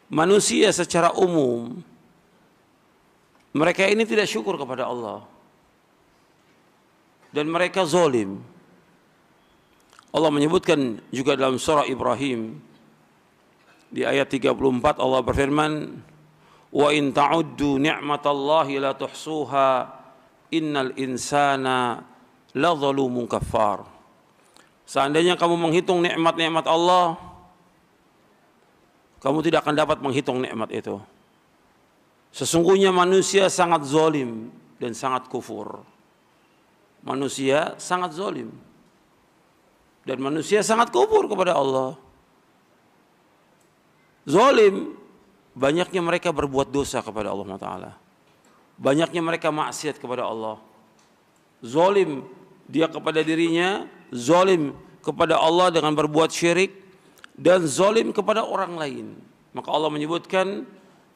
manusia secara umum, mereka ini tidak syukur kepada Allah. Dan mereka zalim. Allah menyebutkan juga dalam surah Ibrahim di ayat 34, Allah berfirman, "Wa in ta'uddu ni'matallahi la tuhsuha innal insana la zalumun kafar." Seandainya kamu menghitung nikmat-nikmat Allah, kamu tidak akan dapat menghitung nikmat itu. Sesungguhnya manusia sangat zalim dan sangat kufur. Manusia sangat zalim dan manusia sangat kufur kepada Allah. Zalim, banyaknya mereka berbuat dosa kepada Allah Ta'ala. Banyaknya mereka maksiat kepada Allah. Zalim dia kepada dirinya, zalim kepada Allah dengan berbuat syirik, dan zalim kepada orang lain. Maka Allah menyebutkan,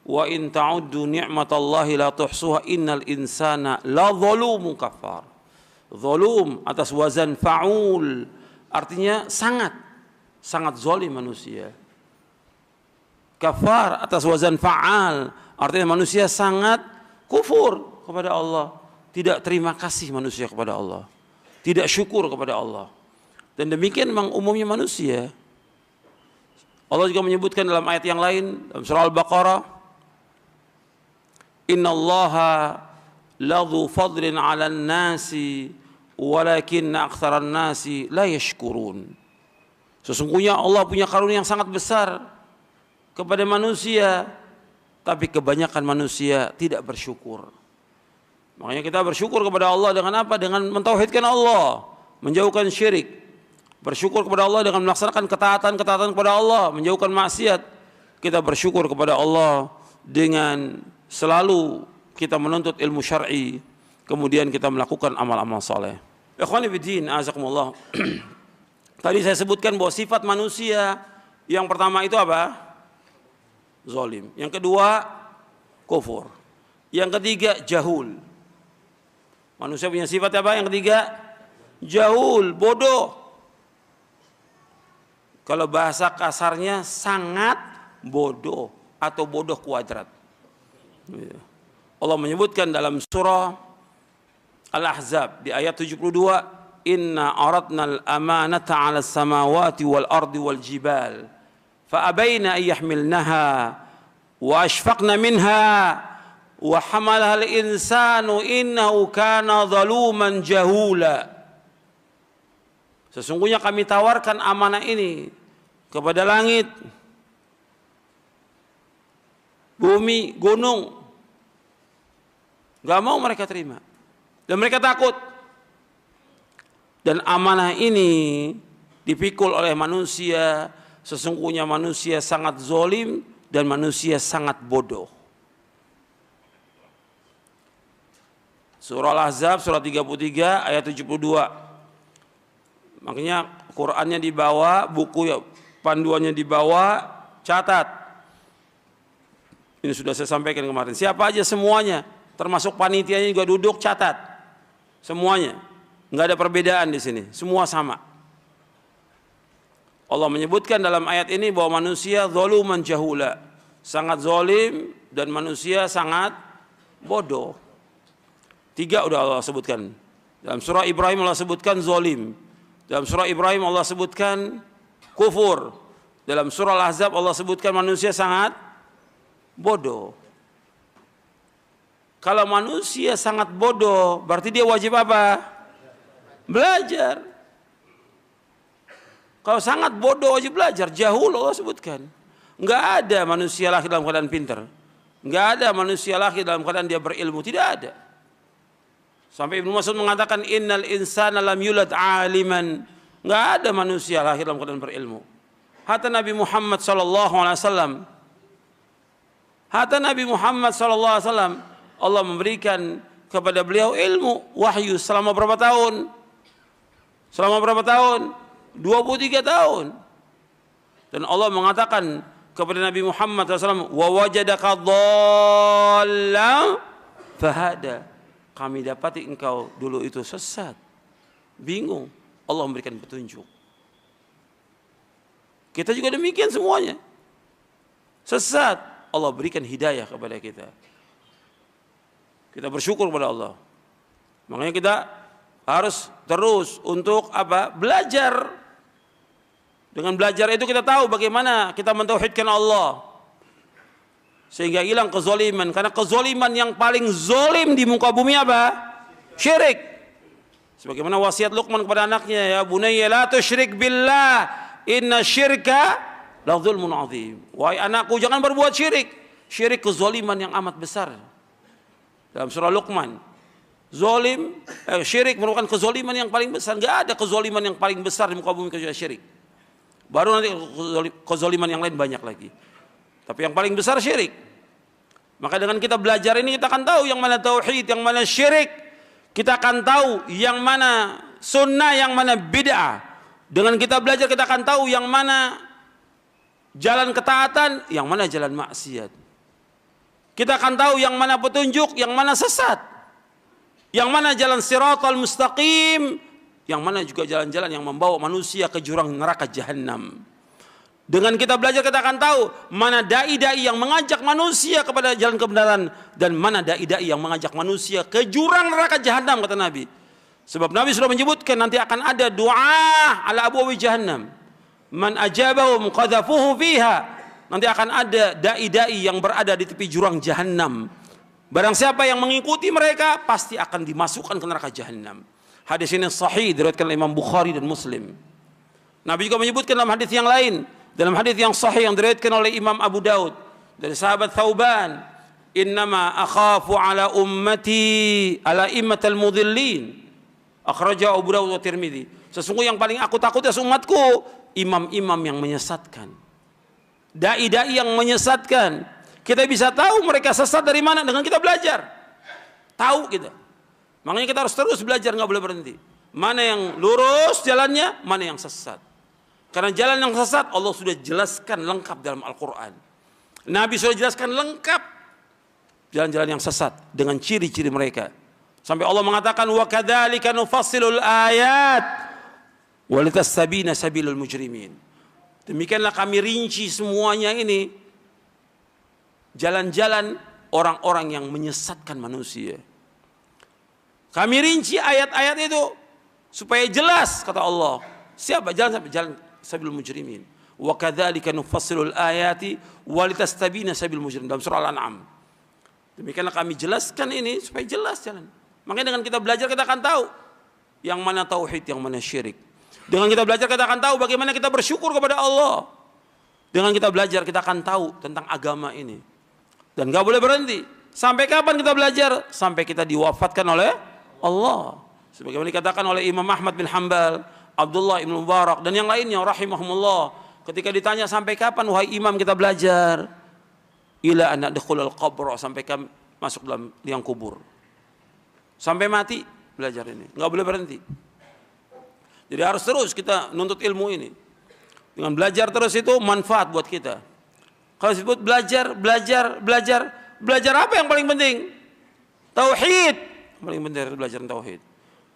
wa in ta'uddu ni'matallahi la tuhsuha innal insana la zalumun kafar. Zalum atas wazan fa'ul, artinya sangat zalim manusia. Kafar atas wazan fa'al, artinya manusia sangat kufur kepada Allah. Tidak terima kasih manusia kepada Allah, tidak syukur kepada Allah. Dan demikian memang umumnya manusia. Allah juga menyebutkan dalam ayat yang lain, dalam surah Al-Baqarah, innallaha ladzu fadlin 'alan nasi walakinna aktsaran nasi la yashkurun. Sesungguhnya Allah punya karunia yang sangat besar kepada manusia, tapi kebanyakan manusia tidak bersyukur. Makanya kita bersyukur kepada Allah dengan apa? Dengan mentauhidkan Allah, menjauhkan syirik. Bersyukur kepada Allah dengan melaksanakan ketaatan kepada Allah, menjauhkan maksiat. Kita bersyukur kepada Allah dengan selalu kita menuntut ilmu syar'i, kemudian kita melakukan amal-amal saleh. Ikhwani fiddin, azakumullah. Tadi saya sebutkan bahwa sifat manusia yang pertama itu apa? Zalim. Yang kedua, kufur. Yang ketiga, jahul. Manusia punya sifat apa? Yang ketiga, jahul, bodoh. Kalau bahasa kasarnya sangat bodoh atau bodoh kuadrat. Allah menyebutkan dalam surah Al-Ahzab di ayat 72, inna aradna al-amanata 'ala as-samawati wal ardi wal jibal fa abaina an yahmilnaha wa ashfaqna minha wa hamalaha al-insanu innahu kana zaluman jahula. Sesungguhnya kami tawarkan amanah ini kepada langit, bumi, gunung. Gak mau mereka terima. Dan mereka takut. Dan amanah ini dipikul oleh manusia. Sesungguhnya manusia sangat zalim dan manusia sangat bodoh. Surah Al-Ahzab, surah 33, ayat 72. Makanya Qur'annya dibawa, buku panduannya dibawa, catat. Ini sudah saya sampaikan kemarin. Siapa aja semuanya, termasuk panitianya juga duduk, catat. Semuanya. Enggak ada perbedaan di sini, semua sama. Allah menyebutkan dalam ayat ini bahwa manusia zaluman jahula, sangat zalim dan manusia sangat bodoh. 3 udah Allah sebutkan. Dalam surah Ibrahim Allah sebutkan zalim. Dalam surah Ibrahim Allah sebutkan kufur. Dalam surah Al-Ahzab Allah sebutkan manusia sangat bodoh. Kalau manusia sangat bodoh, berarti dia wajib apa? Belajar. Kalau sangat bodoh wajib belajar. Jahul Allah sebutkan. Enggak ada manusia lahir dalam keadaan pintar. Enggak ada manusia lahir dalam keadaan dia berilmu. Tidak ada. Sampai Ibnu Mas'ud mengatakan innal insana lam yulad aliman. Enggak ada manusia lahir dalam keadaan berilmu. Hatta Nabi Muhammad sallallahu alaihi wasallam. Hatta Nabi Muhammad sallallahu alaihi wasallam Allah memberikan kepada beliau ilmu wahyu selama berapa tahun? Selama berapa tahun? 23 tahun. Dan Allah mengatakan kepada Nabi Muhammad SAW, wa wajadaka dhallan fahada. Kami dapati engkau dulu itu sesat, bingung. Allah memberikan petunjuk. Kita juga demikian semuanya. sesat, Allah berikan hidayah kepada kita. Kita bersyukur kepada Allah. Makanya kita harus terus untuk apa? Belajar. Dengan belajar itu kita tahu bagaimana kita mentauhidkan Allah. Sehingga hilang kezaliman. Karena kezaliman yang paling zalim di muka bumi apa? Syirik. Sebagaimana wasiat Luqman kepada anaknya, ya bunayya la tusyrik billah, inna syirka la dzulmun adzim. Wahai anakku, jangan berbuat syirik. Syirik kezaliman yang amat besar. Dalam surah Luqman, syirik merupakan kezaliman yang paling besar. Enggak ada kezaliman yang paling besar di muka bumi kecuali syirik. Baru nanti kezaliman yang lain banyak lagi. Tapi yang paling besar syirik. Maka dengan kita belajar ini kita akan tahu yang mana tauhid, yang mana syirik. Kita akan tahu yang mana sunnah, yang mana bid'ah. Dengan kita belajar kita akan tahu yang mana jalan ketaatan, yang mana jalan maksiat. Kita akan tahu yang mana petunjuk, yang mana sesat. Yang mana jalan siratal mustaqim, yang mana juga jalan-jalan yang membawa manusia ke jurang neraka jahanam. Dengan kita belajar kita akan tahu mana dai-dai yang mengajak manusia kepada jalan kebenaran dan mana dai-dai yang mengajak manusia ke jurang neraka jahanam, kata Nabi. Sebab Nabi sudah menyebutkan nanti akan ada doa ala abwabi jahannam. Man ajabahum qadhafuhu fiha. Nanti akan ada dai-dai yang berada di tepi jurang jahanam. Barang siapa yang mengikuti mereka pasti akan dimasukkan ke neraka jahanam. Hadis ini sahih diriwayatkan oleh Imam Bukhari dan Muslim. Nabi juga menyebutkan dalam hadis yang lain, dalam hadis yang sahih yang diriwayatkan oleh Imam Abu Daud dari sahabat Thauban, "Innama akhafu ala ummati ala immatal mudhillin." Akhrajahu Abu Daud wa Tirmidzi. Sesungguhnya yang paling aku takut atas umatku imam-imam yang menyesatkan. Dai-dai yang menyesatkan. Kita bisa tahu mereka sesat dari mana dengan kita belajar. Tahu kita. Makanya kita harus terus belajar, nggak boleh berhenti. Mana yang lurus jalannya, mana yang sesat. Karena jalan yang sesat Allah sudah jelaskan lengkap dalam Al-Quran. Nabi sudah jelaskan lengkap jalan-jalan yang sesat dengan ciri-ciri mereka. Sampai Allah mengatakan wa kadzalika nufassilul ayat wa litastabina sabilul mujrimin. Demikianlah kami rinci semuanya ini jalan-jalan orang-orang yang menyesatkan manusia. Kami rinci ayat-ayat itu supaya jelas, kata Allah. Siapa jalan sabilul mujrimin. Wa kadzalika nufassilul ayati wa litastabina sabilul mujrimin dalam surah Al-An'am. Demikianlah kami jelaskan ini supaya jelas jalan. Makanya dengan kita belajar kita akan tahu yang mana tauhid, yang mana syirik. Dengan kita belajar kita akan tahu bagaimana kita bersyukur kepada Allah. Dengan kita belajar kita akan tahu tentang agama ini. Dan gak boleh berhenti. Sampai kapan kita belajar? Sampai kita diwafatkan oleh Allah. Sebagaimana dikatakan oleh Imam Ahmad bin Hanbal, Abdullah ibn Mubarak dan yang lainnya rahimahumullah, ketika ditanya sampai kapan wahai imam kita belajar? Ila an nadkhulul qabr, sampai kami masuk dalam liang kubur. Sampai mati belajar ini, nggak boleh berhenti. Jadi harus terus kita nuntut ilmu ini. Dengan belajar terus itu manfaat buat kita. Kalau disebut belajar apa yang paling penting? Tauhid. Paling penting belajar tauhid.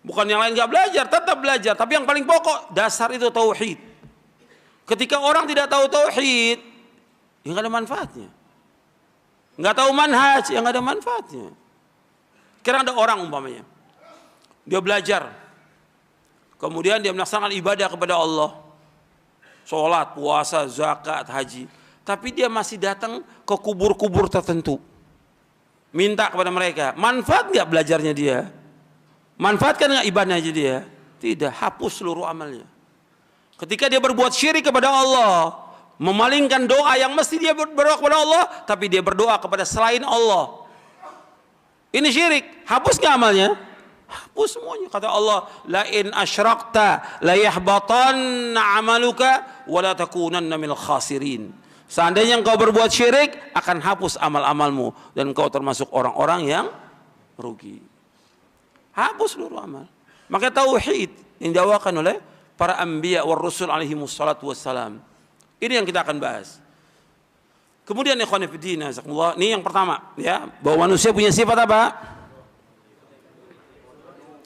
Bukan yang lain nggak belajar, tetap belajar. Tapi yang paling pokok dasar itu tauhid. Ketika orang tidak tahu tauhid, ya nggak ada manfaatnya. Nggak tahu manhaj, ya nggak ada manfaatnya. Kira ada orang umpamanya, dia belajar, kemudian dia melaksanakan ibadah kepada Allah, sholat, puasa, zakat, haji, tapi dia masih datang ke kubur-kubur tertentu, minta kepada mereka. Manfaat nggak belajarnya dia? Manfaatkan nggak ibadahnya dia? Tidak, hapus seluruh amalnya. Ketika dia berbuat syirik kepada Allah, memalingkan doa yang mesti dia berdoa kepada Allah, tapi dia berdoa kepada selain Allah. Ini syirik, hapus nggak amalnya? Hapus semuanya. Kata Allah, la in asyrakta la yahbatanna amaluka wa la takunanna minal khasirin. Seandainya engkau berbuat syirik, akan hapus amal-amalmu dan engkau termasuk orang-orang yang rugi. Hapus seluruh amal. Maka tauhid yang dibawakan oleh para anbiya war rusul alaihi wassalatu wassalam. Ini yang kita akan bahas. Kemudian ikhwan fillah, jazakumullah, ini yang pertama ya, bahwa manusia punya sifat apa?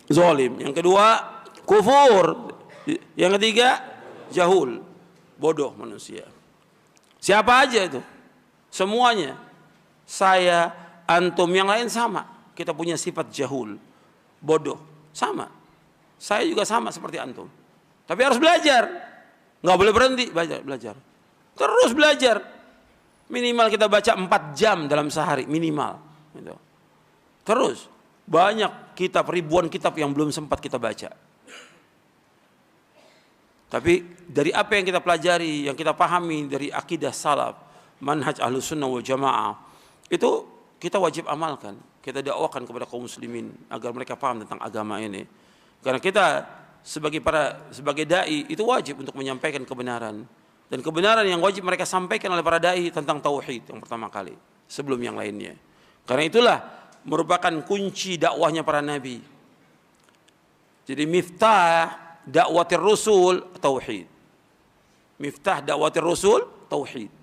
Zalim. Yang kedua, kufur. Yang ketiga, jahul. Bodoh manusia. Siapa aja itu? Semuanya. Saya, antum, yang lain sama. Kita punya sifat jahul, bodoh, sama. Saya juga sama seperti antum. Tapi harus belajar. Nggak boleh berhenti belajar. Terus belajar. Minimal kita baca 4 jam dalam sehari, minimal. Gitu. Terus banyak kitab, ribuan kitab yang belum sempat kita baca. Tapi dari apa yang kita pelajari, yang kita pahami dari akidah salaf, manhaj ahlus sunnah wal jamaah, itu kita wajib amalkan. Kita dakwakan kepada kaum muslimin agar mereka paham tentang agama ini. Karena kita sebagai dai itu wajib untuk menyampaikan kebenaran. Dan kebenaran yang wajib mereka sampaikan oleh para dai tentang tauhid yang pertama kali, sebelum yang lainnya. Karena itulah merupakan kunci dakwahnya para nabi. Jadi miftah dakwatir rusul tauhid. Miftah dakwatir rusul tauhid.